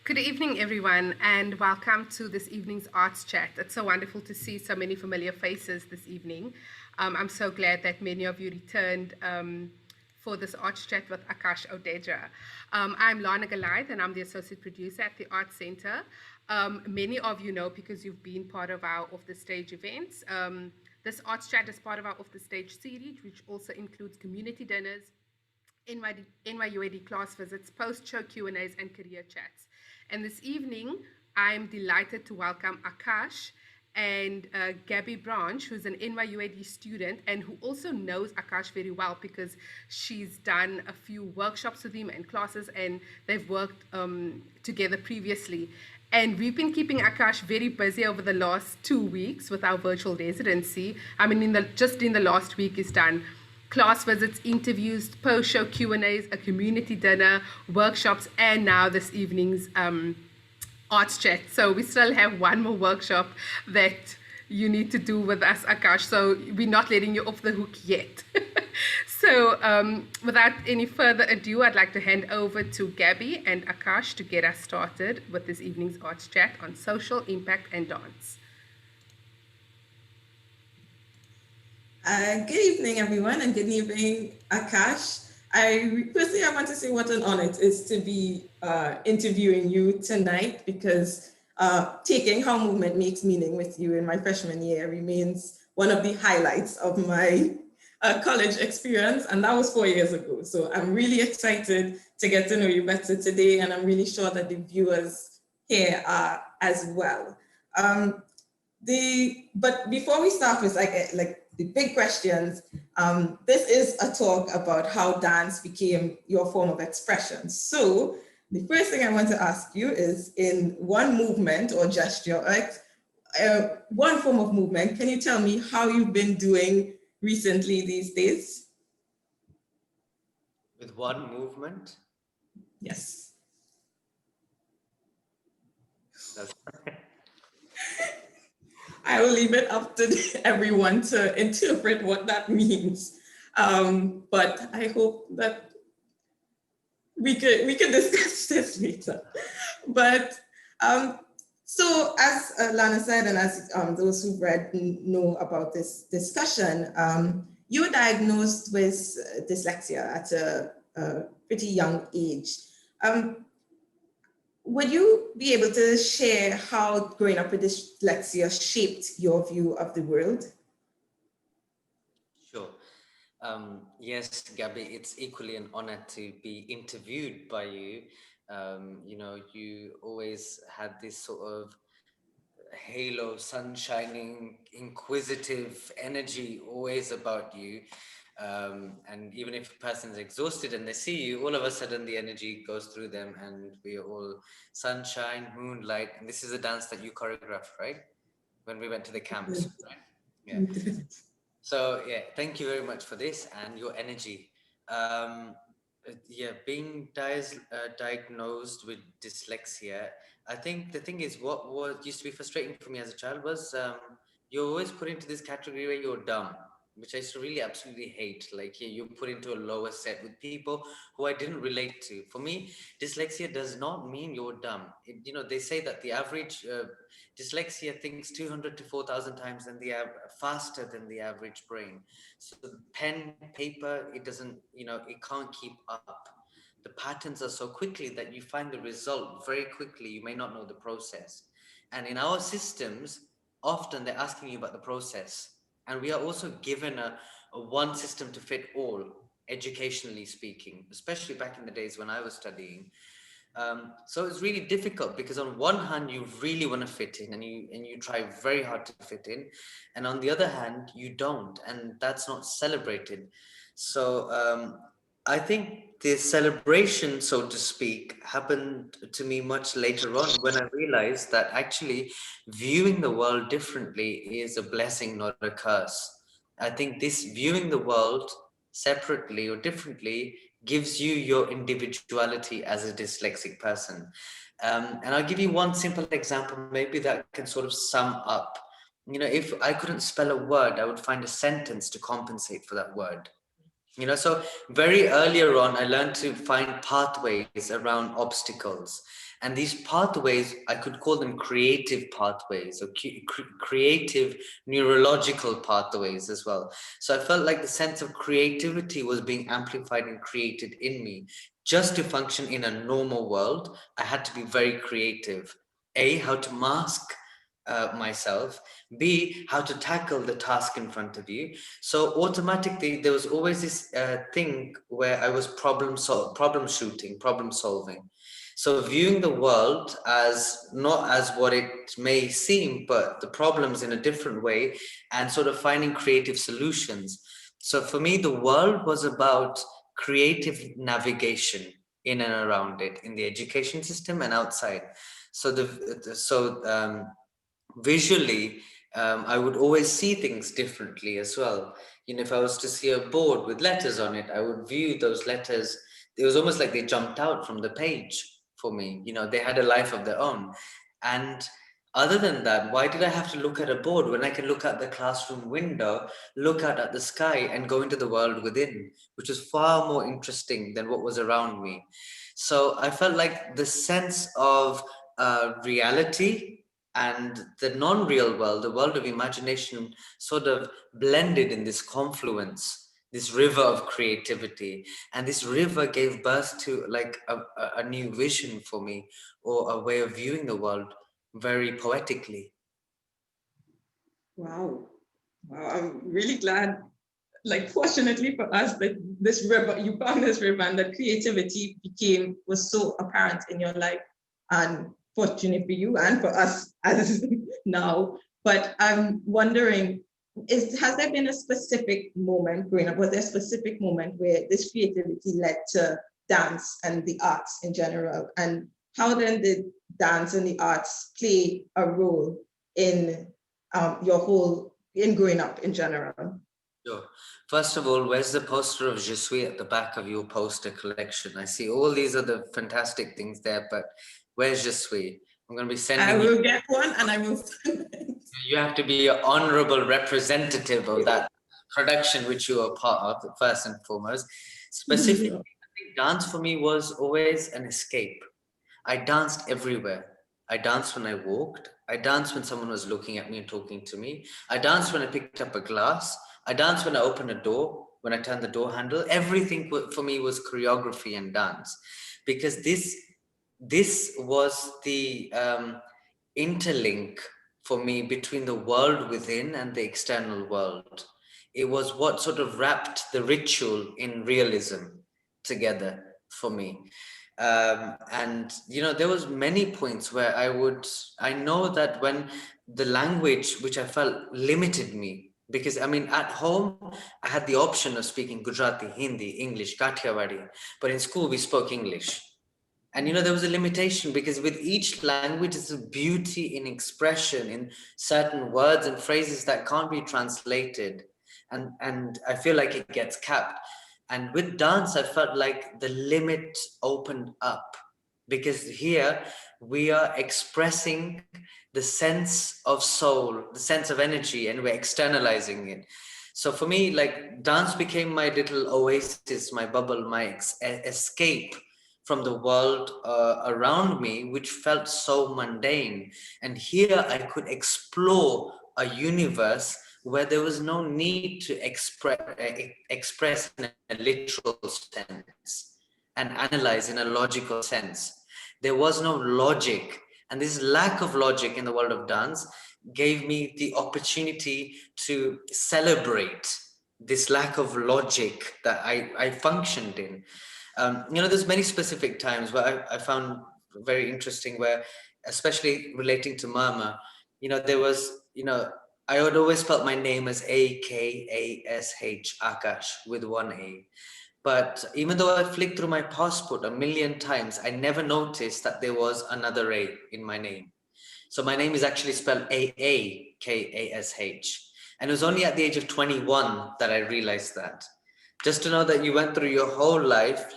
Good evening, everyone, and welcome to this evening's arts chat. It's so wonderful to see so many familiar faces this evening. I'm so glad that many of you returned for this arts chat with Aakash Odedra. I'm Lana Goliath, and I'm the associate producer at the Arts Center. Many of you know because you've been part of our off the stage events. This arts chat is part of our off the stage series, which also includes community dinners, NYUAD class visits, post-show Q&As, and career chats. And this evening, I'm delighted to welcome Aakash and Gabby Branch, who's an NYUAD student and who also knows Aakash very well because she's done a few workshops with him and classes, and they've worked together previously. And we've been keeping Aakash very busy over the last 2 weeks with our virtual residency. I mean, just in the last week, he's done class visits, interviews, post-show Q&As, a community dinner, workshops, and now this evening's arts chat. So we still have one more workshop that you need to do with us, Aakash. So we're not letting you off the hook yet. So without any further ado, I'd like to hand over to Gabby and Aakash to get us started with this evening's arts chat on social impact and dance. Good evening, everyone, and good evening, Aakash. Firstly, I want to say what an honor it is to be interviewing you tonight because taking How Movement Makes Meaning with you in my freshman year remains one of the highlights of my college experience, and that was 4 years ago. So I'm really excited to get to know you better today, and I'm really sure that the viewers here are as well. But before we start with like the big questions, this is a talk about how dance became your form of expression. So the first thing I want to ask you is, in one movement or gesture, one form of movement, can you tell me how you've been doing recently these days? With one movement? Yes. That's I will leave it up to everyone to interpret what that means. But I hope that we could discuss this later. But so as Lana said, and as those who've read know about this discussion, you were diagnosed with dyslexia at a pretty young age. Would you be able to share how growing up with dyslexia shaped your view of the world? Sure. Yes, Gabby, it's equally an honor to be interviewed by you. You always had this sort of halo, sun-shining, inquisitive energy always about you. And even if a person is exhausted and they see you, all of a sudden the energy goes through them and we are all sunshine, moonlight. And this is a dance that you choreographed, right? When we went to the camps, right? Yeah. So yeah, thank you very much for this and your energy. Being diagnosed with dyslexia, I think the thing is what used to be frustrating for me as a child was you're always put into this category where you're dumb, which I used to really absolutely hate. Like you're put into a lower set with people who I didn't relate to. For me, dyslexia does not mean you're dumb. They say that the average dyslexia thinks 200 to 4,000 times faster than the average brain. So pen, paper, it doesn't, it can't keep up. The patterns are so quickly that you find the result very quickly. You may not know the process. And in our systems, often they're asking you about the process. And we are also given a one system to fit all, educationally speaking, especially back in the days when I was studying. So it's really difficult because on one hand you really want to fit in and you try very hard to fit in, and on the other hand you don't, and that's not celebrated. So I think the celebration, so to speak, happened to me much later on when I realized that actually viewing the world differently is a blessing, not a curse. I think this viewing the world separately or differently gives you your individuality as a dyslexic person. And I'll give you one simple example, maybe that can sort of sum up. If I couldn't spell a word, I would find a sentence to compensate for that word. So very earlier on, I learned to find pathways around obstacles. And these pathways, I could call them creative pathways or creative neurological pathways as well. So I felt like the sense of creativity was being amplified and created in me. Just to function in a normal world, I had to be very creative. A, how to mask myself. B, how to tackle the task in front of you. So automatically, there was always this thing where I was problem shooting, problem solving. So viewing the world as not as what it may seem, but the problems in a different way, and sort of finding creative solutions. So for me, the world was about creative navigation in and around it, in the education system and outside. So visually, I would always see things differently as well. If I was to see a board with letters on it, I would view those letters. It was almost like they jumped out from the page for me. They had a life of their own. And other than that, why did I have to look at a board when I can look out the classroom window, look out at the sky, and go into the world within, which was far more interesting than what was around me. So I felt like the sense of reality and the non-real world, the world of imagination, sort of blended in this confluence, this river of creativity. And this river gave birth to like a new vision for me, or a way of viewing the world very poetically. Wow. Wow. I'm really glad, like, fortunately for us, that this river, you found this river, and that creativity was so apparent in your life. And fortunate for you and for us as now. But I'm wondering, has there been a specific moment growing up? Was there a specific moment where this creativity led to dance and the arts in general? And how then did dance and the arts play a role in in growing up in general? Sure. First of all, where's the poster of Je suis at the back of your poster collection? I see all these other fantastic things there, but where's Je suis? I'm going to be sending I you. will get one and I will send it. You have to be an honorable representative of that production which you are part of, first and foremost. Specifically, I think dance for me was always an escape. I danced everywhere. I danced when I walked. I danced when someone was looking at me and talking to me. I danced when I picked up a glass. I danced when I opened a door, when I turned the door handle. Everything for me was choreography and dance, because this was the interlink for me between the world within and the external world. It was what sort of wrapped the ritual in realism together for me. And there was many points where I know that when the language which I felt limited me, because at home I had the option of speaking Gujarati, Hindi, English, Kathiawadi, but in school we spoke English. And there was a limitation, because with each language there's a beauty in expression, in certain words and phrases that can't be translated, and I feel like it gets capped. And with dance, I felt like the limit opened up, because here we are expressing the sense of soul, the sense of energy, and we're externalizing it. So for me, like, dance became my little oasis, my bubble, my escape from the world around me, which felt so mundane. And here I could explore a universe where there was no need to express in a literal sense and analyze in a logical sense. There was no logic. And this lack of logic in the world of dance gave me the opportunity to celebrate this lack of logic that I functioned in. There's many specific times where I found very interesting, where, especially relating to Mama, there was, I had always felt my name as Akash, Akash, with one A. But even though I flicked through my passport a million times, I never noticed that there was another A in my name. So my name is actually spelled Aakash. And it was only at the age of 21 that I realized that. Just to know that you went through your whole life,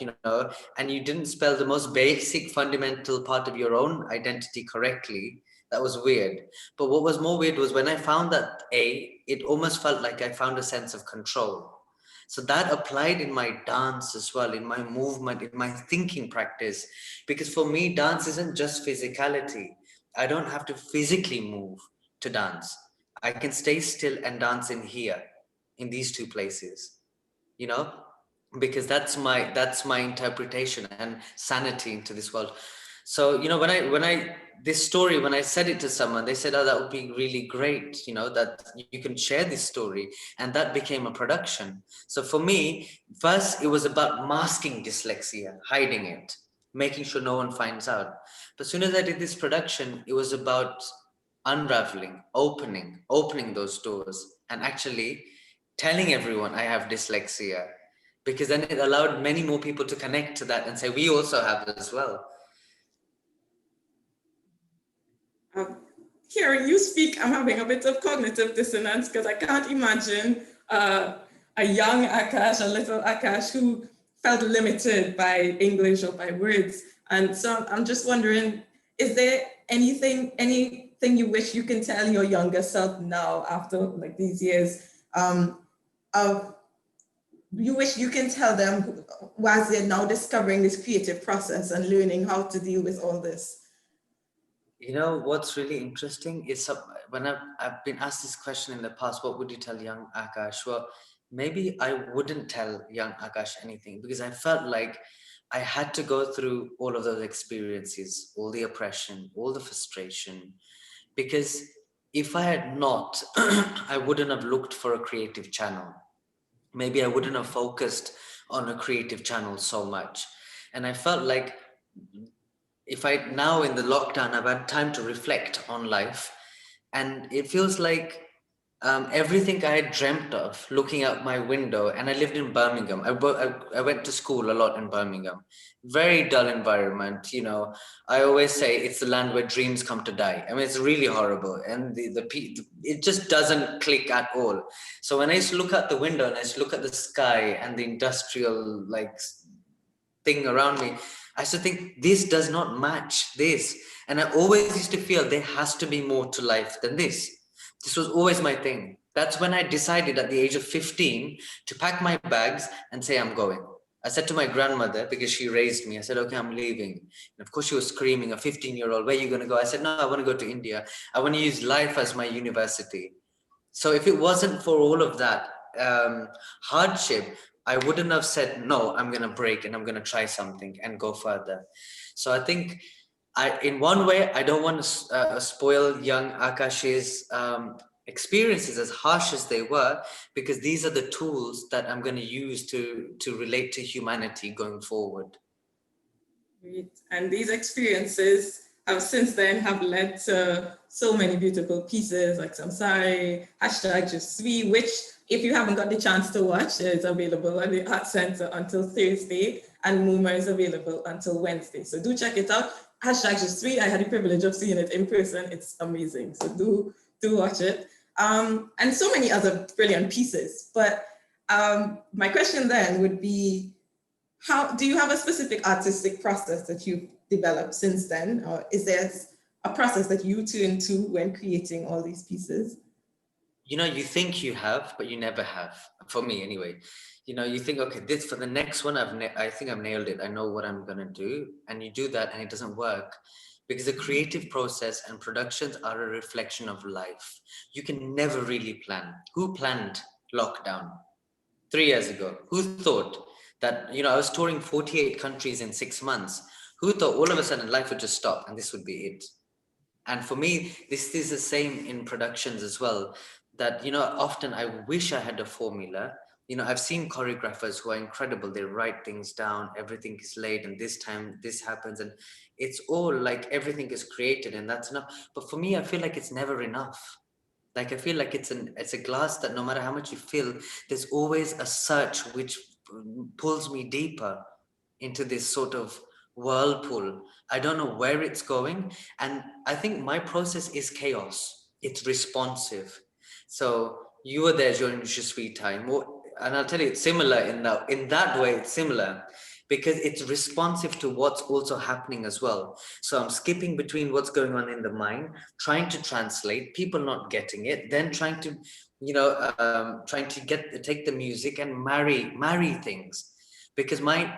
and you didn't spell the most basic fundamental part of your own identity correctly. That was weird. But what was more weird was when I found that A, it almost felt like I found a sense of control. So that applied in my dance as well, in my movement, in my thinking practice. Because for me, dance isn't just physicality. I don't have to physically move to dance. I can stay still and dance in here, in these two places, you know, because that's my interpretation and sanity into this world. So, when I this story, when I said it to someone, they said, oh, that would be really great, that you can share this story. And that became a production. So for me, first it was about masking dyslexia, hiding it, making sure no one finds out. But as soon as I did this production, it was about unraveling, opening those doors, and actually telling everyone I have dyslexia, because then it allowed many more people to connect to that and say, we also have it as well. Hearing you speak, I'm having a bit of cognitive dissonance because I can't imagine a young Aakash, a little Aakash who felt limited by English or by words. And so I'm just wondering, is there anything you wish you can tell your younger self now after like these years of you wish you can tell them whilst they're now discovering this creative process and learning how to deal with all this? What's really interesting is when I've been asked this question in the past, what would you tell young Aakash? Well, maybe I wouldn't tell young Aakash anything, because I felt like I had to go through all of those experiences, all the oppression, all the frustration, because if I had not, I wouldn't have looked for a creative channel. Maybe I wouldn't have focused on a creative channel so much. And I felt like if I now in the lockdown, I've had time to reflect on life, and it feels like everything I had dreamt of looking out my window. And I lived in Birmingham. I went to school a lot in Birmingham. Very dull environment. I always say it's the land where dreams come to die. I mean, it's really horrible, and it just doesn't click at all. So when I used to look out the window and I used to look at the sky and the industrial thing around me, I used to think this does not match this. And I always used to feel there has to be more to life than this. This was always my thing. That's when I decided at the age of 15 to pack my bags and say, I'm going. I said to my grandmother, because she raised me, I said, okay, I'm leaving. And of course she was screaming, a 15-year-old, where are you going to go? I said, no, I want to go to India. I want to use life as my university. So if it wasn't for all of that hardship, I wouldn't have said, no, I'm going to break and I'm going to try something and go further. So I think in one way, I don't want to spoil young Aakash's experiences, as harsh as they were, because these are the tools that I'm going to use to relate to humanity going forward. Great. And these experiences have since then have led to so many beautiful pieces like Samsari, #Je which if you haven't got the chance to watch, it's available at the Art Center until Thursday, and MoMA is available until Wednesday. So do check it out. #Je I had the privilege of seeing it in person. It's amazing. So do watch it. And so many other brilliant pieces. But my question then would be, how do you have a specific artistic process that you've developed since then? Or is there a process that you turn to when creating all these pieces? You think you have, but you never have. For me, anyway. You think, okay, this for the next one, I think I've nailed it. I know what I'm gonna do, and you do that, and it doesn't work, because the creative process and productions are a reflection of life. You can never really plan. Who planned lockdown 3 years ago? Who thought that I was touring 48 countries in 6 months? Who thought all of a sudden life would just stop and this would be it? And for me, this is the same in productions as well, that often I wish I had a formula. I've seen choreographers who are incredible. They write things down, everything is laid, and this time this happens, and it's all like everything is created and that's enough. But for me, I feel like it's never enough. Like I feel like it's a glass that no matter how much you fill, there's always a search which pulls me deeper into this sort of whirlpool. I don't know where it's going. And I think my process is chaos. It's responsive. So you were there during Je suis time. And I'll tell you, it's similar in that way, it's similar. because it's responsive to what's also happening as well. So I'm skipping between what's going on in the mind, trying to translate, people not getting it, then trying to, trying to take the music and marry things. Because my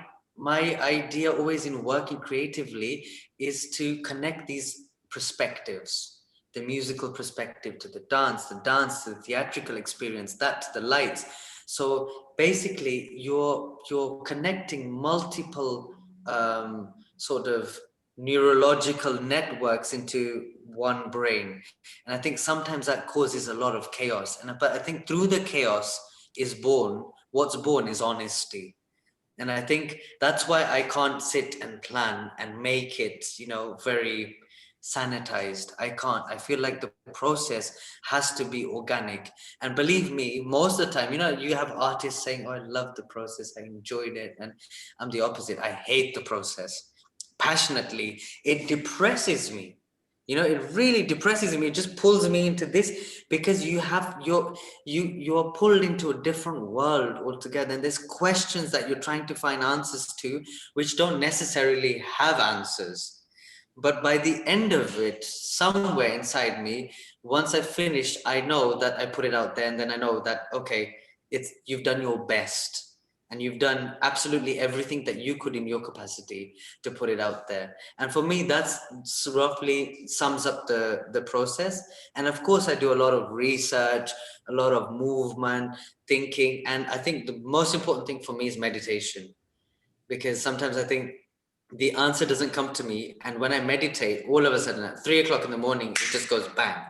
idea always in working creatively is to connect these perspectives, the musical perspective to the dance to the theatrical experience, that to the lights. So basically you're connecting multiple sort of neurological networks into one brain. And I think sometimes that causes a lot of chaos. But I think through the chaos is born, what's born is honesty. And I think that's why I can't sit and plan and make it, very sanitized. I can't. I feel like the process has to be organic. And believe me, most of the time, you have artists saying, oh, I love the process, I enjoyed it. And I'm the opposite. I hate the process passionately. It depresses me. It really depresses me. It just pulls me into this, because you're pulled into a different world altogether. And there's questions that you're trying to find answers to, which don't necessarily have answers. But by the end of it, somewhere inside me, once I've finished, I know that I put it out there, and then I know that, okay, you've done your best. And you've done absolutely everything that you could in your capacity to put it out there. And for me, that's roughly sums up the process. And of course, I do a lot of research, a lot of movement, thinking. And I think the most important thing for me is meditation. Because sometimes I think the answer doesn't come to me. And when I meditate, all of a sudden at 3 o'clock in the morning, it just goes bang.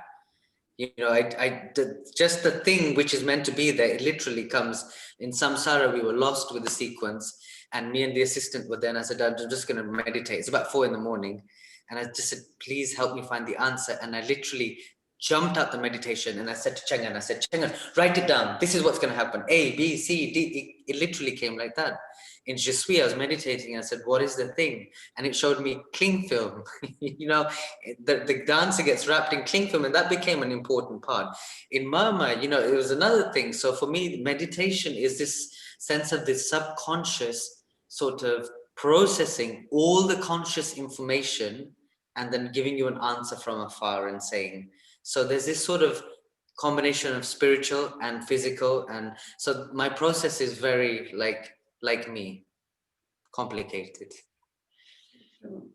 Just the thing which is meant to be there, it literally comes. In Samsara, we were lost with the sequence, and me and the assistant were there, and I said, I'm just going to meditate. It's about 4 a.m. And I just said, please help me find the answer. And I literally jumped out the meditation, and I said to Chengan, write it down. This is what's going to happen. A, B, C, D. It literally came like that. In Je suis, I was meditating, and I said, what is the thing? And it showed me cling film. The dancer gets wrapped in cling film, and that became an important part. In Mama, it was another thing. So for me, meditation is this sense of this subconscious sort of processing all the conscious information and then giving you an answer from afar and saying. So there's this sort of combination of spiritual and physical. And so my process is very like me, complicated.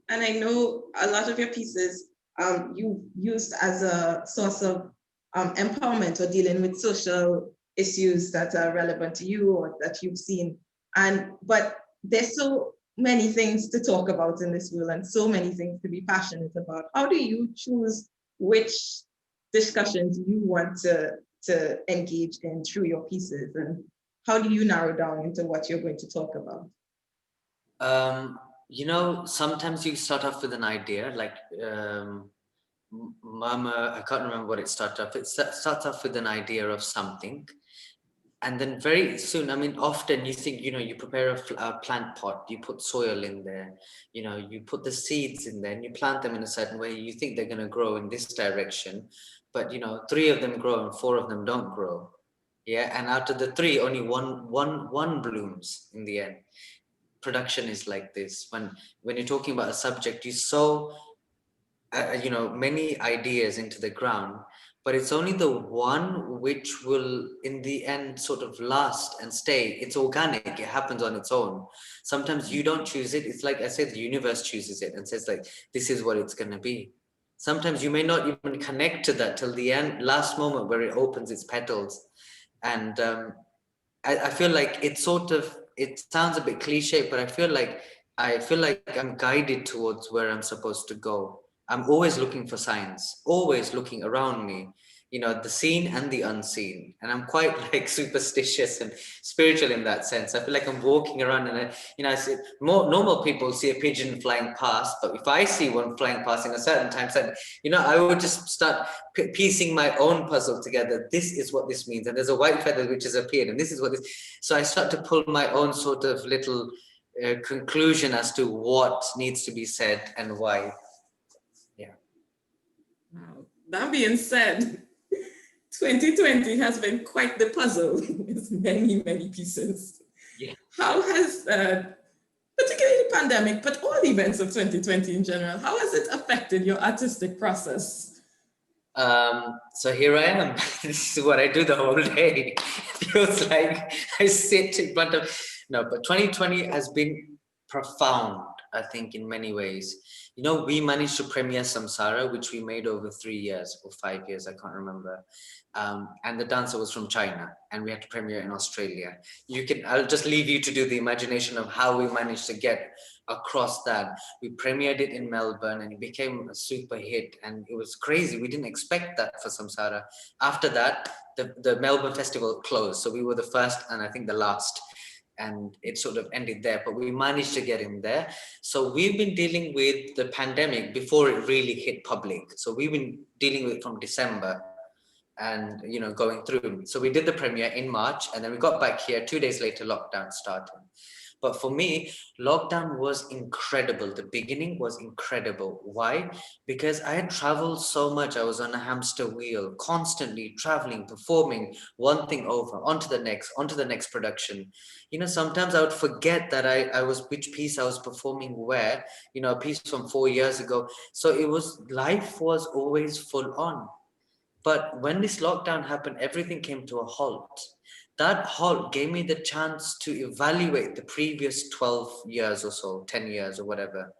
And I know a lot of your pieces you used as a source of empowerment or dealing with social issues that are relevant to you or that you've seen. But there's so many things to talk about in this world and so many things to be passionate about. How do you choose which discussions you want to engage in through your pieces, and how do you narrow down into what you're going to talk about? Sometimes you start off with an idea, like Mama, I can't remember what it started off. It starts off with an idea of something. And then very soon, often you think, you prepare a plant pot, you put soil in there, you put the seeds in there and you plant them in a certain way. You think they're going to grow in this direction, but 3 of them grow and 4 of them don't grow. Yeah. And out of the 3, only one blooms in the end. Production is like this. When you're talking about a subject, you sow, many ideas into the ground, but it's only the one which will in the end sort of last and stay. It's organic, it happens on its own. Sometimes you don't choose it. It's like I said, the universe chooses it and says like, this is what it's going to be. Sometimes you may not even connect to that till the end, last moment where it opens its petals. And I feel like it sounds a bit cliche, but I feel like I'm guided towards where I'm supposed to go. I'm always looking for signs, always looking around me, the seen and the unseen. And I'm quite like superstitious and spiritual in that sense. I feel like I'm walking around and I see more normal people see a pigeon flying past, but if I see one flying past in a certain time, I would just start piecing my own puzzle together. This is what this means. And there's a white feather which has appeared, and this is what this. So I start to pull my own sort of little conclusion as to what needs to be said and why. Wow. That being said, 2020 has been quite the puzzle with many, many pieces. Yeah. How has particularly the pandemic, but all events of 2020 in general, how has it affected your artistic process? So here I am. This is what I do the whole day. It feels like I sit in front of, no, but 2020 has been profound, I think, in many ways. You know, we managed to premiere Samsara, which we made over 3 years or 5 years, I can't remember. And the dancer was from China, and we had to premiere in Australia. I'll just leave you to do the imagination of how we managed to get across that. We premiered it in Melbourne and it became a super hit, and it was crazy. We didn't expect that for Samsara. After that, the Melbourne festival closed. So we were the first and I think the last, and it sort of ended there, but we managed to get in there. So we've been dealing with the pandemic before it really hit public. So we've been dealing with it from December and, you know, going through. So we did the premiere in March, and then we got back here 2 days later, lockdown started. But for me, lockdown was incredible. The beginning was incredible. Why? Because I had traveled so much. I was on a hamster wheel, constantly traveling, performing one thing over, onto the next production. You know, sometimes I would forget that I was, which piece I was performing where, you know, a piece from 4 years ago. So life was always full on. But when this lockdown happened, everything came to a halt. That halt gave me the chance to evaluate the previous 12 years or so, 10 years or whatever.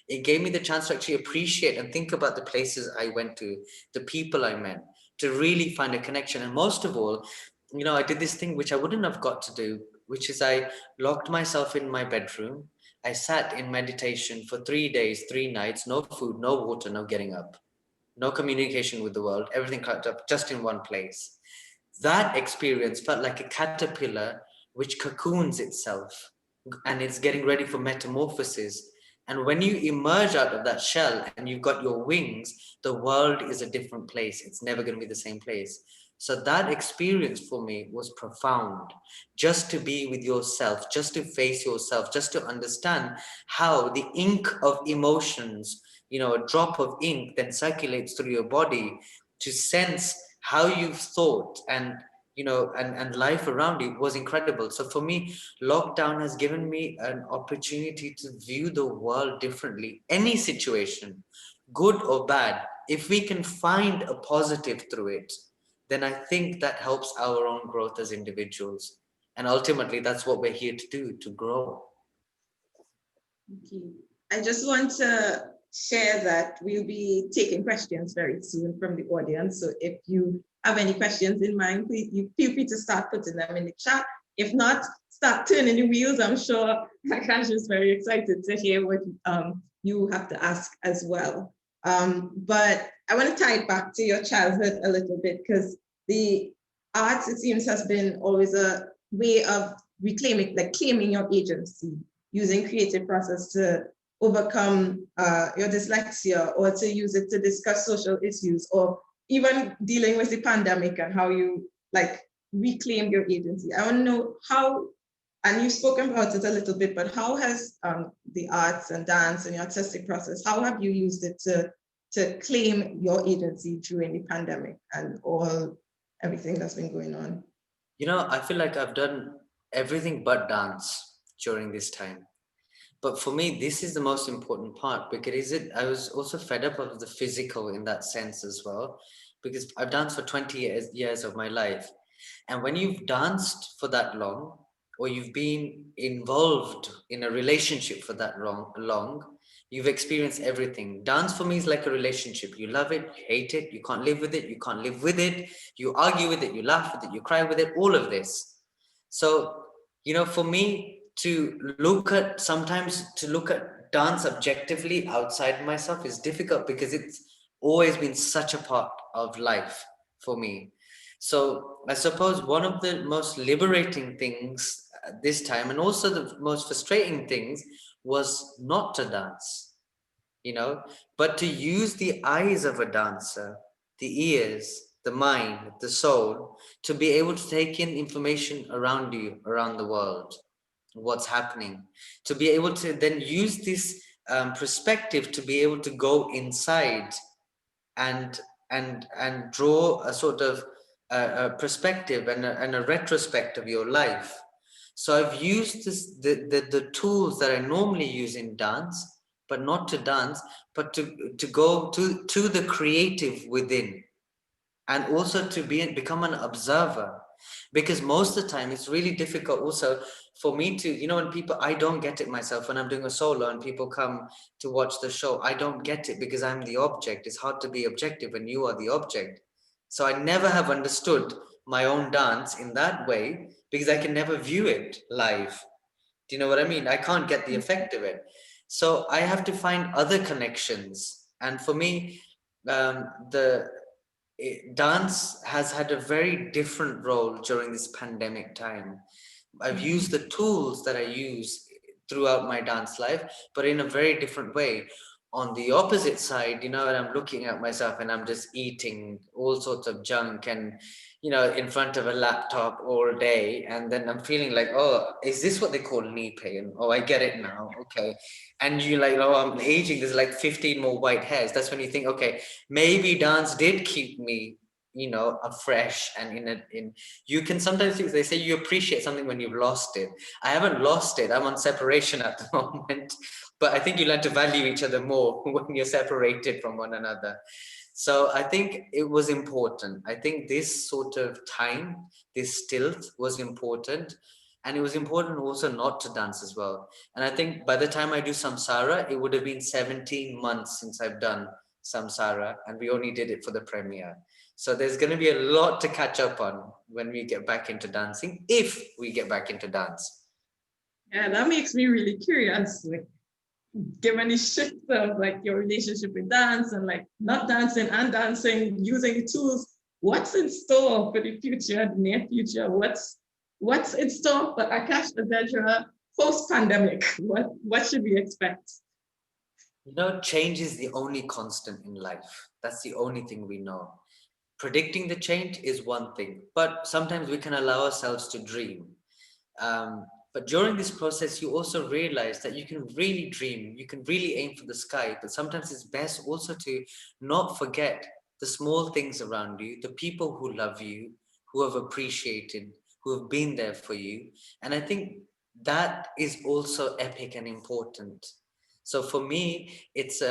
It gave me the chance to actually appreciate and think about the places I went to, the people I met, to really find a connection. And most of all, you know, I did this thing which I wouldn't have got to do, which is I locked myself in my bedroom. I sat in meditation for 3 days, 3 nights, no food, no water, no getting up, no communication with the world, everything cut up just in one place. That experience felt like a caterpillar which cocoons itself and it's getting ready for metamorphosis. And when you emerge out of that shell and you've got your wings, the world is a different place. It's never going to be the same place. So that experience for me was profound. Just to be with yourself, just to face yourself, just to understand how the ink of emotions, you know, a drop of ink then circulates through your body, to sense how you've thought, and you know, and life around you was incredible. So for me, lockdown has given me an opportunity to view the world differently. Any situation, good or bad, if we can find a positive through it, then I think that helps our own growth as individuals. And ultimately, that's what we're here to do, to grow. Okay. I just want to share that we'll be taking questions very soon from the audience. So if you have any questions in mind, please, you feel free to start putting them in the chat. If not, start turning the wheels. I'm sure Aakash is very excited to hear what you have to ask as well. But I want to tie it back to your childhood a little bit, because the arts, it seems, has been always a way of reclaiming, like claiming your agency, using creative process to overcome your dyslexia, or to use it to discuss social issues, or even dealing with the pandemic and how you like reclaim your agency. I want to know how, and you've spoken about it a little bit, but how has the arts and dance and your artistic process, how have you used it to claim your agency during the pandemic and everything that's been going on? You know, I feel like I've done everything but dance during this time. But for me, this is the most important part, because I was also fed up of the physical in that sense as well, because I've danced for 20 years of my life. And when you've danced for that long, or you've been involved in a relationship for that long, you've experienced everything. Dance for me is like a relationship. You love it, you hate it, you can't live with it, you can't live with it, you argue with it, you laugh with it, you cry with it, all of this. So, you know, for me, to look at dance objectively outside myself is difficult, because it's always been such a part of life for me. So I suppose one of the most liberating things this time, and also the most frustrating things, was not to dance, you know, but to use the eyes of a dancer, the ears, the mind, the soul, to be able to take in information around you, around the world, what's happening, to be able to then use this perspective to be able to go inside and draw a sort of a perspective and a retrospect of your life. So I've used the tools that I normally use in dance, but not to dance, but to go to the creative within, and also to become an observer, because most of the time it's really difficult also for me to, when people, I don't get it myself when I'm doing a solo and people come to watch the show. I don't get it because I'm the object. It's hard to be objective when you are the object. So I never have understood my own dance in that way because I can never view it live. Do you know what I mean? I can't get the effect of it. So I have to find other connections. And for me, the dance has had a very different role during this pandemic time. I've used the tools that I use throughout my dance life, but in a very different way. On the opposite side, when I'm looking at myself and I'm just eating all sorts of junk and, in front of a laptop all day, and then I'm feeling like, oh, is this what they call knee pain? Oh, I get it now. Okay. And you're like, oh, I'm aging. There's like 15 more white hairs. That's when you think, okay, maybe dance did keep me, fresh and you can sometimes think, they say you appreciate something when you've lost it. I haven't lost it. I'm on separation at the moment, but I think you learn to value each other more when you're separated from one another. So I think it was important. I think this sort of time, this stillth was important. And it was important also not to dance as well. And I think by the time I do Samsara, it would have been 17 months since I've done Samsara, and we only did it for the premiere. So there's going to be a lot to catch up on when we get back into dancing, if we get back into dance. Yeah, that makes me really curious. Like, given the shift of like your relationship with dance and like not dancing and dancing, using tools, what's in store for the future, the near future? What's in store for Aakash Odedra post-pandemic? What should we expect? Change is the only constant in life. That's the only thing we know. Predicting the change is one thing, but sometimes we can allow ourselves to dream. But during this process, you also realize that you can really dream, you can really aim for the sky, but sometimes it's best also to not forget the small things around you, the people who love you, who have appreciated, who have been there for you. And I think that is also epic and important. So for me, it's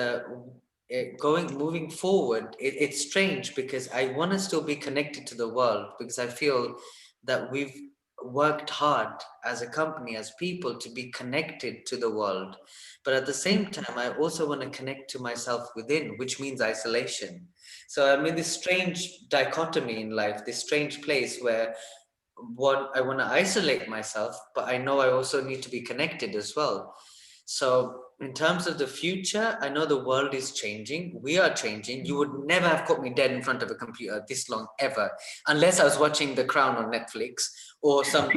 moving forward. It's strange because I want to still be connected to the world, because I feel that we've worked hard as a company, as people, to be connected to the world. But at the same time, I also want to connect to myself within, which means isolation. So I'm in this strange dichotomy in life, this strange place where I want to isolate myself, but I know I also need to be connected as well. So in terms of the future, I know the world is changing. We are changing. You would never have caught me dead in front of a computer this long ever, unless I was watching The Crown on Netflix or some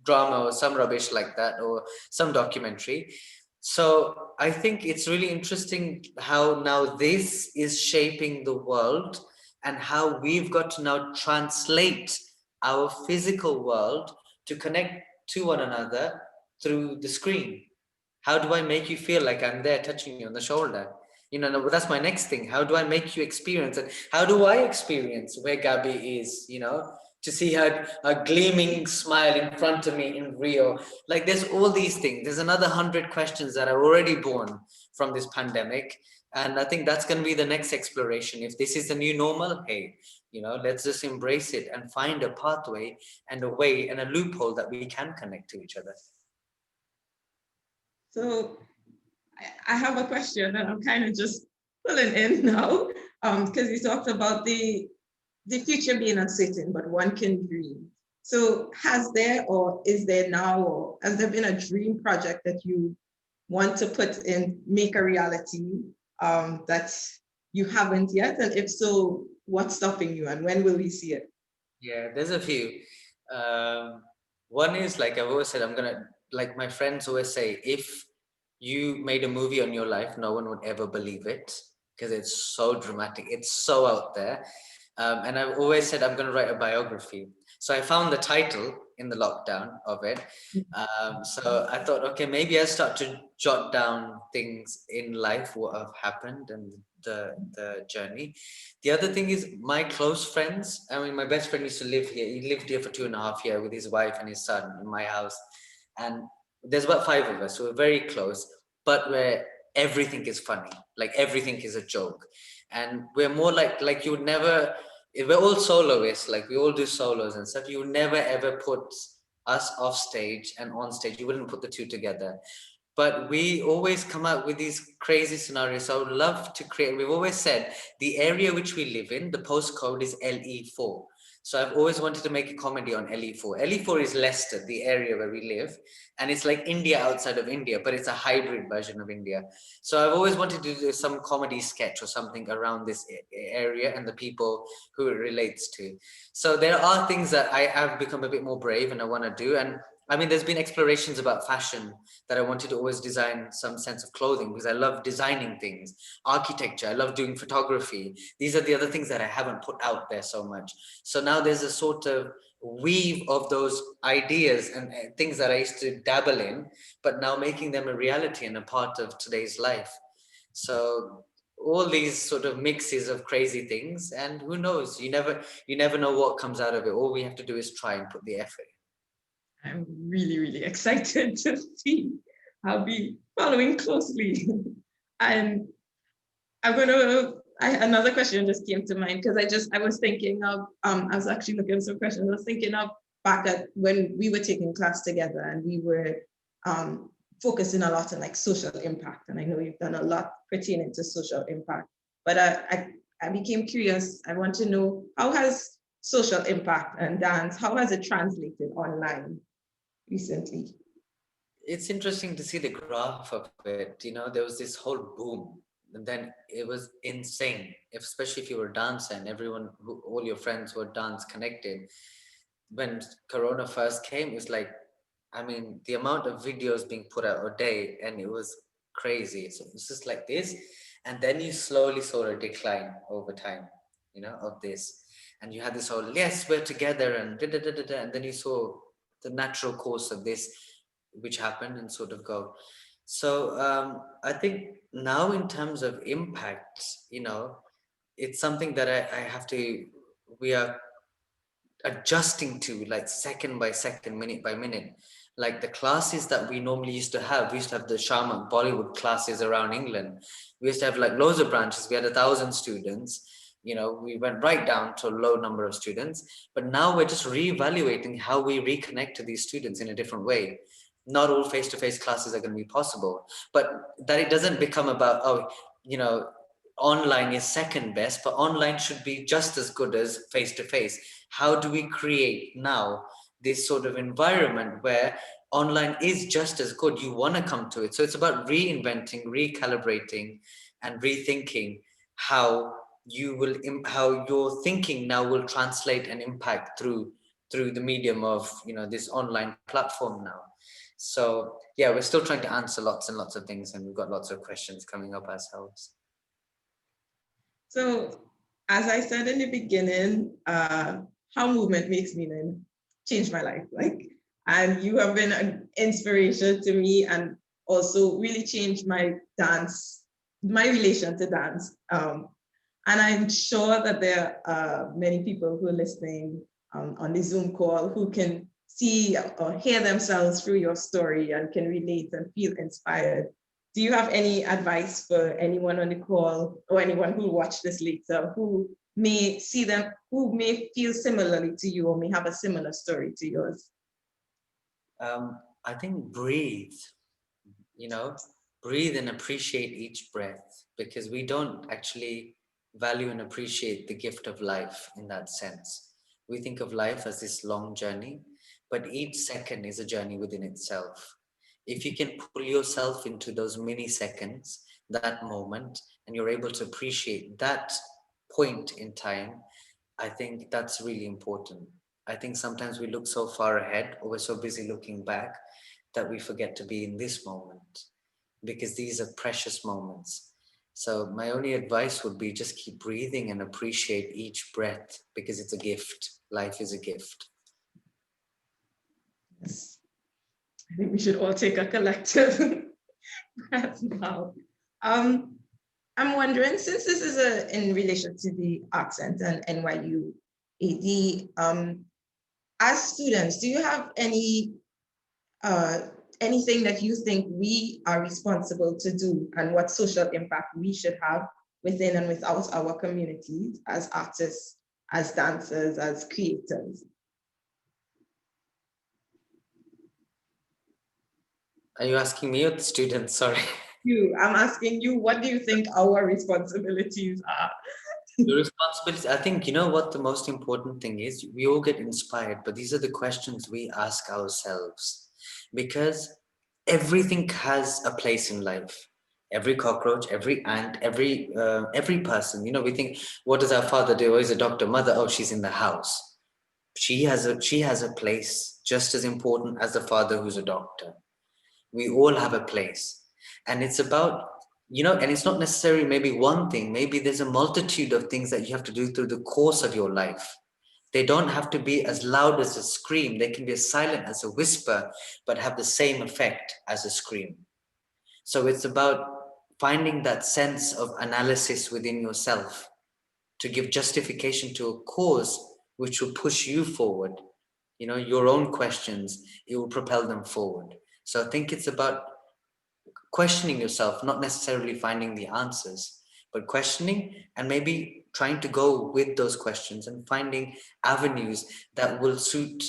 drama or some rubbish like that, or some documentary. So I think it's really interesting how now this is shaping the world, and how we've got to now translate our physical world to connect to one another through the screen. How do I make you feel like I'm there touching you on the shoulder? That's my next thing. How do I make you experience it? How do I experience where Gabby is, to see her a gleaming smile in front of me in Rio? Like, there's all these things. There's another 100 questions that are already born from this pandemic. And I think that's going to be the next exploration. If this is the new normal, hey, let's just embrace it and find a pathway and a way and a loophole that we can connect to each other. So I have a question that I'm kind of just pulling in now, because you talked about the future being uncertain, but one can dream. So has there, or is there now, or has there been a dream project that you want to make a reality, that you haven't yet? And if so, what's stopping you, and when will we see it? Yeah, there's a few. One is, like I've always said, like my friends always say, if you made a movie on your life, no one would ever believe it, because it's so dramatic. It's so out there. And I've always said I'm going to write a biography. So I found the title in the lockdown of it. So I thought, okay, maybe I start to jot down things in life, what have happened, and the journey. The other thing is my close friends. I mean, my best friend used to live here. He lived here for 2.5 years with his wife and his son in my house. And there's about 5 of us, so we're very close, but where everything is funny, like everything is a joke. And we're more like you would never, we're all soloists, like we all do solos and stuff. You would never ever put us off stage and on stage. You wouldn't put the two together. But we always come up with these crazy scenarios. So I would love to create, we've always said the area which we live in, the postcode is LE4. So I've always wanted to make a comedy on LE4. LE4 is Leicester, the area where we live. And it's like India outside of India, but it's a hybrid version of India. So I've always wanted to do some comedy sketch or something around this area and the people who it relates to. So there are things that I have become a bit more brave and I want to do. And I mean, there's been explorations about fashion that I wanted to always design some sense of clothing because I love designing things, architecture, I love doing photography. These are the other things that I haven't put out there so much. So now there's a sort of weave of those ideas and things that I used to dabble in, but now making them a reality and a part of today's life. So all these sort of mixes of crazy things, and who knows, you never know what comes out of it. All we have to do is try and put the effort. I'm really, really excited to see. I'll be following closely. And another question just came to mind because I was thinking of, I was actually looking at some questions. I was thinking of back at when we were taking class together and we were focusing a lot on like social impact. And I know you've done a lot pertaining to social impact, but I became curious. I want to know, how has social impact and dance, how has it translated online recently? It's interesting to see the graph of it. You know, there was this whole boom, and then it was insane. Especially if you were a dancer and all your friends were dance connected. When Corona first came, it was like, I mean, the amount of videos being put out a day, and it was crazy. So it was just like this, and then you slowly saw a decline over time, you know, of this, and you had this whole yes, we're together, and da da da da, da, and then you saw the natural course of this, which happened and sort of go. So I think now in terms of impact, you know, it's something that I have to, we are adjusting to like second by second, minute by minute. Like the classes that we normally used to have, we used to have the Shaman Bollywood classes around England. We used to have like loads of branches. We had 1,000 students. You know, we went right down to a low number of students. But now we're just reevaluating how we reconnect to these students in a different way. Not all face-to-face classes are going to be possible, but that it doesn't become about, oh, you know, online is second best, but online should be just as good as face-to-face. How do we create now this sort of environment where online is just as good? You want to come to it. So it's about reinventing, recalibrating, and rethinking how how your thinking now will translate and impact through the medium of, you know, this online platform now. So yeah, we're still trying to answer lots and lots of things, and we've got lots of questions coming up ourselves. So, as I said in the beginning, how movement makes meaning changed my life. And you have been an inspiration to me, and also really changed my relation to dance. And I'm sure that there are many people who are listening on the Zoom call who can see or hear themselves through your story and can relate and feel inspired. Do you have any advice for anyone on the call or anyone who will watch this later who may who may feel similarly to you or may have a similar story to yours? I think breathe, you know, breathe and appreciate each breath, because we don't actually value and appreciate the gift of life in that sense. We think of life as this long journey, but each second is a journey within itself. If you can pull yourself into those mini seconds, that moment, and you're able to appreciate that point in time, I think that's really important. I think sometimes we look so far ahead, or we're so busy looking back, that we forget to be in this moment, because these are precious moments. So my only advice would be just keep breathing and appreciate each breath, because it's a gift. Life is a gift. Yes. I think we should all take a collective breath now. I'm wondering, since this is in relation to the Art Center and NYU AD, as students, do you have anything that you think we are responsible to do, and what social impact we should have within and without our communities as artists, as dancers, as creators? Are you asking me or the students? Sorry. I'm asking you, what do you think our responsibilities are? The responsibility, I think, you know what the most important thing is? We all get inspired, but these are the questions we ask ourselves, because everything has a place in life. Every cockroach, every ant, every person. You know, we think, what does our father do? Oh, he's a doctor. Mother, oh, she's in the house. She has a place just as important as the father who's a doctor. We all have a place, and it's about, you know, and it's not necessarily maybe one thing. Maybe there's a multitude of things that you have to do through the course of your life. They don't have to be as loud as a scream. They can be as silent as a whisper, but have the same effect as a scream. So it's about finding that sense of analysis within yourself to give justification to a cause which will push you forward. You know, your own questions, it will propel them forward. So I think it's about questioning yourself, not necessarily finding the answers, but questioning and maybe trying to go with those questions and finding avenues that will suit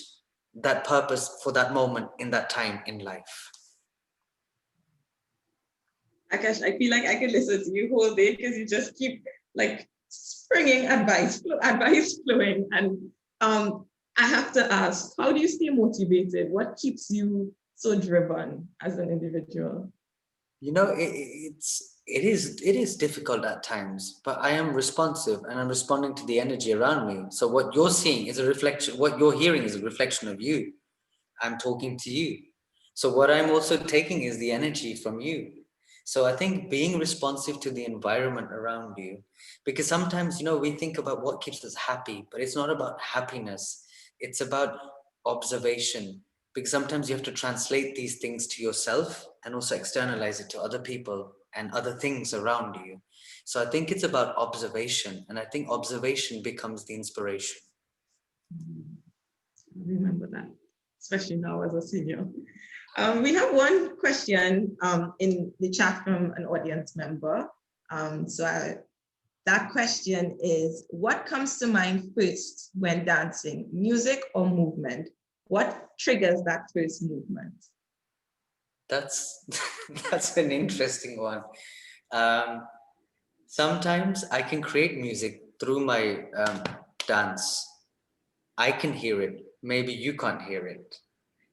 that purpose for that moment in that time in life. Akash, I feel like I could listen to you whole day because you just keep like springing advice flowing. And I have to ask, how do you stay motivated? What keeps you so driven as an individual? You know, it is difficult at times, but I am responsive and I'm responding to the energy around me. So what you're seeing is a reflection, what you're hearing is a reflection of you. I'm talking to you. So what I'm also taking is the energy from you. So I think being responsive to the environment around you, because sometimes, you know, we think about what keeps us happy, but it's not about happiness. It's about observation, because sometimes you have to translate these things to yourself and also externalize it to other people and other things around you. So I think it's about observation, and I think observation becomes the inspiration. Remember that, especially now as a senior. We have one question in the chat from an audience member. That question is, what comes to mind first when dancing, music or movement? What triggers that first movement? That's that's an interesting one. Sometimes I can create music through my dance. I can hear it. Maybe you can't hear it.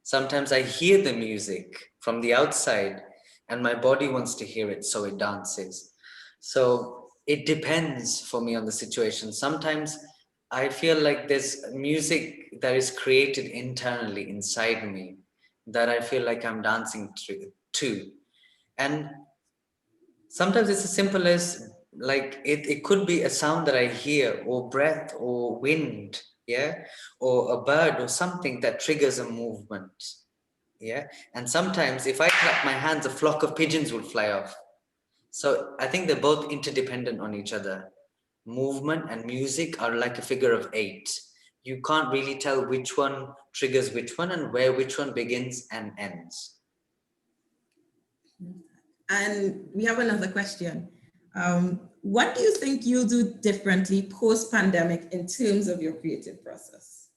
Sometimes I hear the music from the outside and my body wants to hear it, so it dances. So it depends for me on the situation. Sometimes I feel like there's music that is created internally inside me that I feel like I'm dancing to. And sometimes it's as simple as like it could be a sound that I hear, or breath, or wind, yeah, or a bird or something that triggers a movement. Yeah. And sometimes if I clap my hands, a flock of pigeons will fly off. So I think they're both interdependent on each other. Movement and music are like a figure of eight. You can't really tell which one triggers which one and where which one begins and ends. And we have another question. What do you think you'll do differently post-pandemic in terms of your creative process?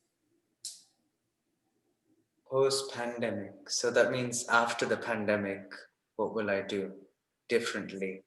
Post-pandemic. So that means after the pandemic, what will I do differently?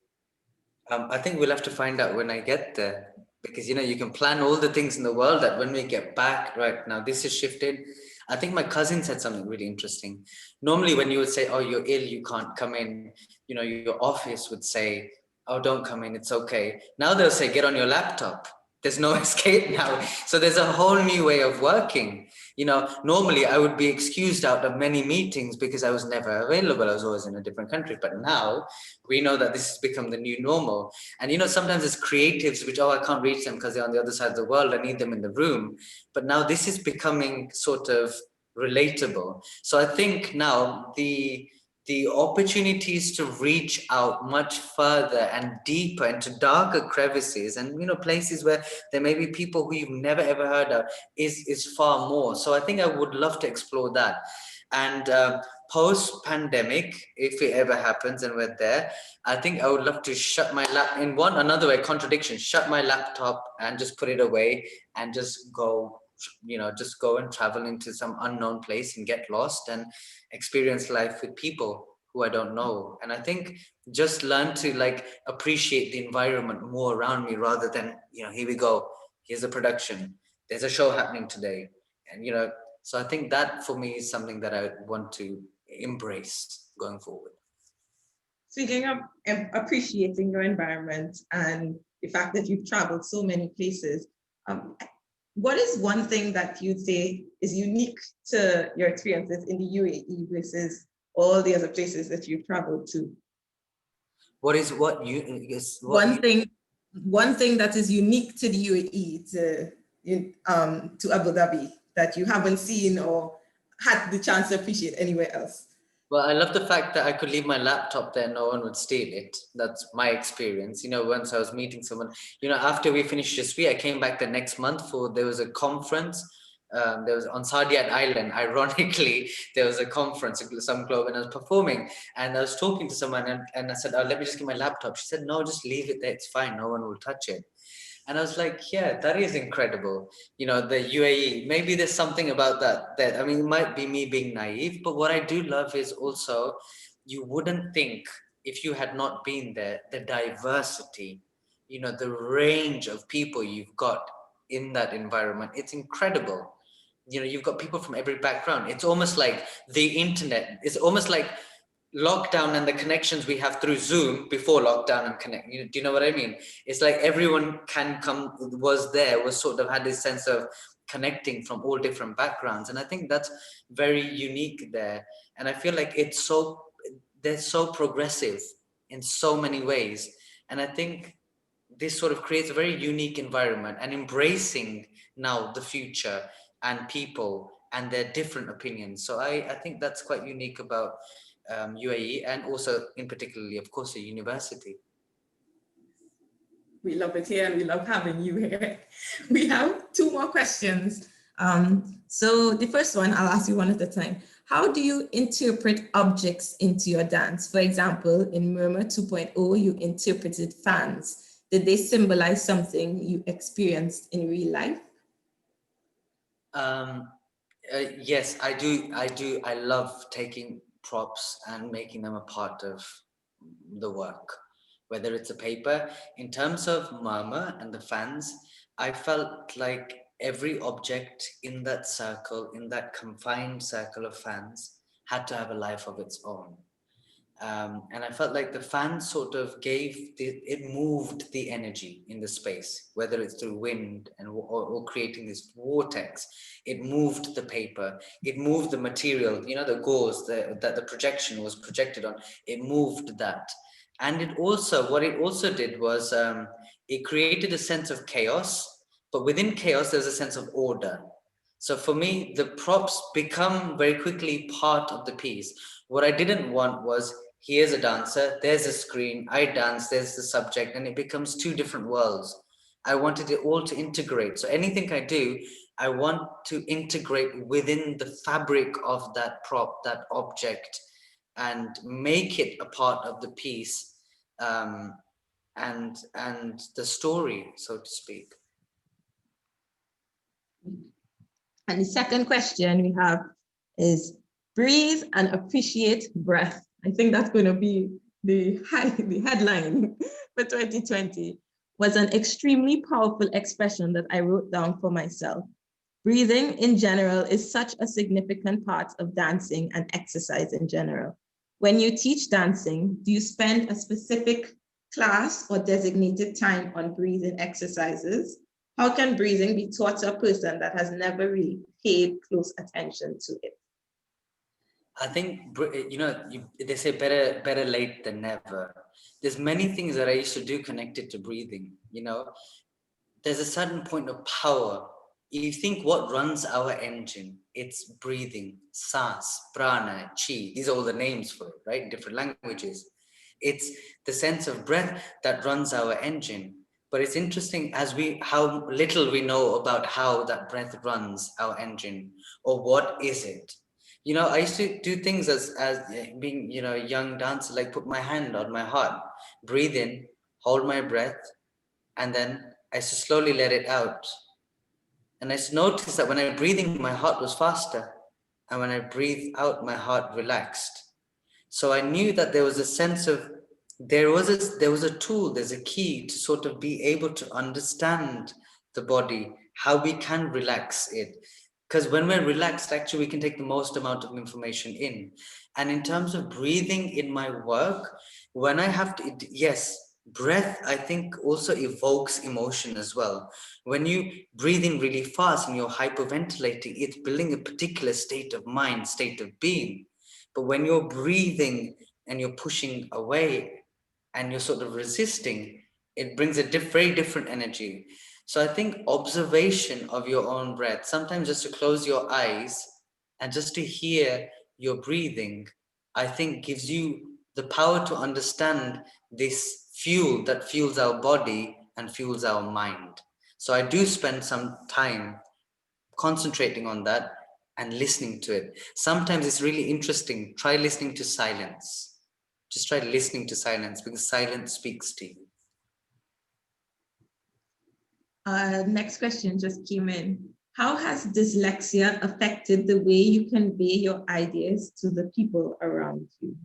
I think we'll have to find out when I get there, because you know you can plan all the things in the world that when we get back, right now this is shifted. I think my cousin said something really interesting. Normally, when you would say, "Oh, you're ill, you can't come in," you know, your office would say, "Oh, don't come in, it's okay." Now they'll say, "Get on your laptop." There's no escape now. So there's a whole new way of working. You know, normally I would be excused out of many meetings because I was never available. I was always in a different country. But now we know that this has become the new normal. And, you know, sometimes it's creatives which, oh, I can't reach them because they're on the other side of the world. I need them in the room. But now this is becoming sort of relatable. So I think now the opportunities to reach out much further and deeper into darker crevices and places where there may be people who you've never ever heard of is far more. So I think I would love to explore that. And post pandemic, if it ever happens and we're there, I think I would love to shut my in another way, contradiction, shut my laptop and just put it away and just go, just go and travel into some unknown place and get lost and experience life with people who I don't know. And I think just learn to like appreciate the environment more around me rather than, here we go, here's a production, there's a show happening today. And, so I think that for me is something that I want to embrace going forward. Speaking of appreciating your environment and the fact that you've traveled so many places, what is one thing that you'd say is unique to your experiences in the UAE versus all the other places that you've traveled to? One thing that is unique to the UAE, to Abu Dhabi, that you haven't seen or had the chance to appreciate anywhere else. Well, I love the fact that I could leave my laptop there, no one would steal it. That's my experience. Once I was meeting someone, after we finished this week, I came back the next month there was a conference. There was on Sardiat Island, ironically, there was a conference, some club, and I was performing. And I was talking to someone and I said, let me just get my laptop. She said, no, just leave it there. It's fine. No one will touch it. And I was like, yeah, that is incredible. The UAE, maybe there's something about that. I mean, it might be me being naive, but what I do love is also, you wouldn't think if you had not been there, the diversity, the range of people you've got in that environment. It's incredible. You've got people from every background. It's almost like the internet. It's almost like lockdown and the connections we have through Zoom before lockdown and connect. Do you know what I mean? It's like everyone was sort of had this sense of connecting from all different backgrounds. And I think that's very unique there. And I feel like they're so progressive in so many ways. And I think this sort of creates a very unique environment and embracing now the future and people and their different opinions. So I think that's quite unique about UAE and also in particularly, of course, a university. We love it here and we love having you here. We have two more questions. So the first one, I'll ask you one at a time. How do you interpret objects into your dance? For example, in Murmur 2.0, you interpreted fans. Did they symbolize something you experienced in real life? Yes, I do. I love taking props and making them a part of the work, whether it's a paper. In terms of Murmur and the fans, I felt like every object in that circle, in that confined circle of fans, had to have a life of its own. And I felt like the fans sort of it moved the energy in the space, whether it's through wind or creating this vortex. It moved the paper, it moved the material, the gauze that the projection was projected on, it moved that. And what it also did was it created a sense of chaos, but within chaos, there's a sense of order. So for me, the props become very quickly part of the piece. What I didn't want was, here's a dancer, there's a screen, I dance, there's the subject, and it becomes two different worlds. I wanted it all to integrate. So anything I do, I want to integrate within the fabric of that prop, that object, and make it a part of the piece and the story, so to speak. And the second question we have is breathe and appreciate breath. I think that's going to be the headline for 2020. Was an extremely powerful expression that I wrote down for myself. Breathing in general is such a significant part of dancing and exercise in general. When you teach dancing, do you spend a specific class or designated time on breathing exercises? How can breathing be taught to a person that has never really paid close attention to it? I think, they say better late than never. There's many things that I used to do connected to breathing. There's a certain point of power you think what runs our engine, it's breathing, sans, prana, chi. These are all the names for it, right? In different languages. It's the sense of breath that runs our engine. But it's interesting how little we know about how that breath runs our engine, or what is it. I used to do things as being, a young dancer, like put my hand on my heart, breathe in, hold my breath, and then I used to slowly let it out. And I noticed that when I breathed in, my heart was faster. And when I breathed out, my heart relaxed. So I knew that there was a sense of, there was a tool, there's a key to sort of be able to understand the body, how we can relax it. Because when we're relaxed, actually, we can take the most amount of information in. And in terms of breathing in my work, when I have to, yes, breath, I think, also evokes emotion as well. When you breathe in really fast and you're hyperventilating, it's building a particular state of mind, state of being. But when you're breathing and you're pushing away and you're sort of resisting, it brings a very different energy. So I think observation of your own breath, sometimes just to close your eyes and just to hear your breathing, I think gives you the power to understand this fuel that fuels our body and fuels our mind. So I do spend some time concentrating on that and listening to it. Sometimes it's really interesting. Try listening to silence. Just try listening to silence, because silence speaks to you. Next question just came in. How has dyslexia affected the way you convey your ideas to the people around you?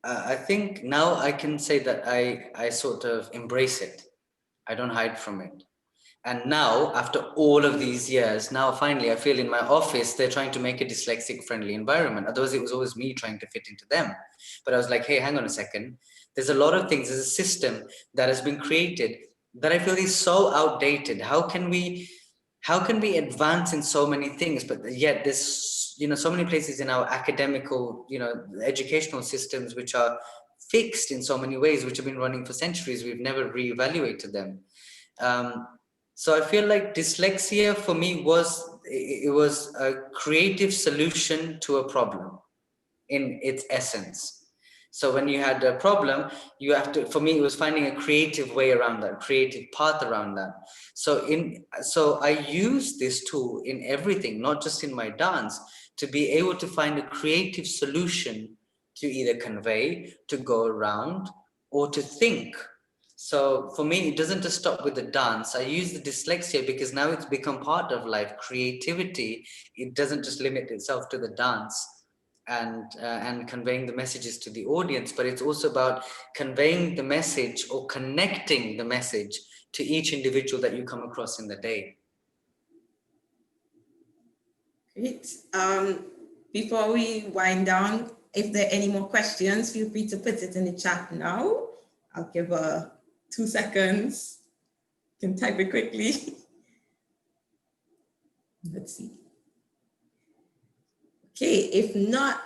I think now I can say that I sort of embrace it. I don't hide from it. And now, after all of these years, now finally I feel in my office, they're trying to make a dyslexic friendly environment. Otherwise, it was always me trying to fit into them. But I was like, hey, hang on a second. There's a lot of things, there's a system that has been created that I feel is so outdated. How can we advance in so many things, but yet there's, so many places in our academical, educational systems, which are fixed in so many ways, which have been running for centuries. We've never reevaluated them. So I feel like dyslexia for me was a creative solution to a problem in its essence. So when you had a problem, for me, it was finding a creative way around that, creative path around that. So I use this tool in everything, not just in my dance, to be able to find a creative solution to either convey, to go around, or to think. So for me, it doesn't just stop with the dance. I use the dyslexia because now it's become part of life. Creativity, it doesn't just limit itself to the dance and conveying the messages to the audience, but it's also about conveying the message or connecting the message to each individual that you come across in the day. Great. Before we wind down, if there are any more questions, feel free to put it in the chat now. I'll give 2 seconds. You can type it quickly. Let's see. Okay, if not,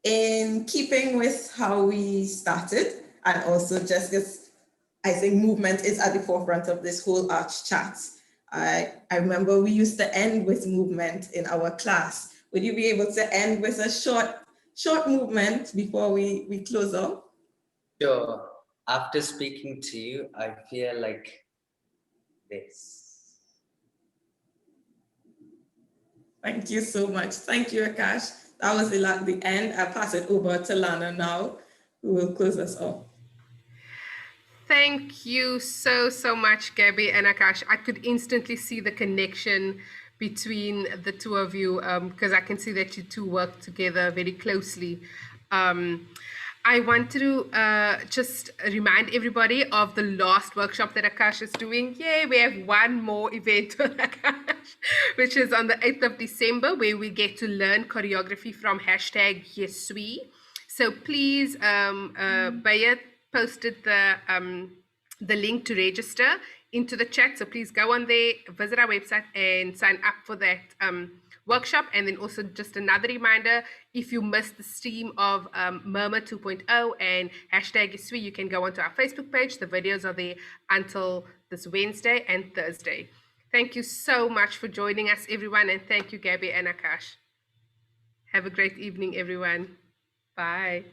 in keeping with how we started, and also just because I think movement is at the forefront of this whole arts chat. I remember we used to end with movement in our class. Would you be able to end with a short movement before we close up? Sure. After speaking to you, I feel like this. Thank you so much. Thank you, Aakash. That was the end. I'll pass it over to Lana now, who will close us off. Thank you so much, Gabby and Aakash. I could instantly see the connection between the two of you because I can see that you two work together very closely. I want to just remind everybody of the last workshop that Aakash is doing. Yay, we have one more event with Aakash, which is on the 8th of December, where we get to learn choreography from #YesWe. So please, Bayat posted the link to register into the chat. So please go on there, visit our website and sign up for that workshop. And then also just another reminder, if you missed the stream of Murmur 2.0 and #YesWe, you can go onto our Facebook page. The videos are there until this Wednesday and Thursday. Thank you so much for joining us, everyone, and thank you, Gabby and Aakash. Have a great evening, everyone. Bye.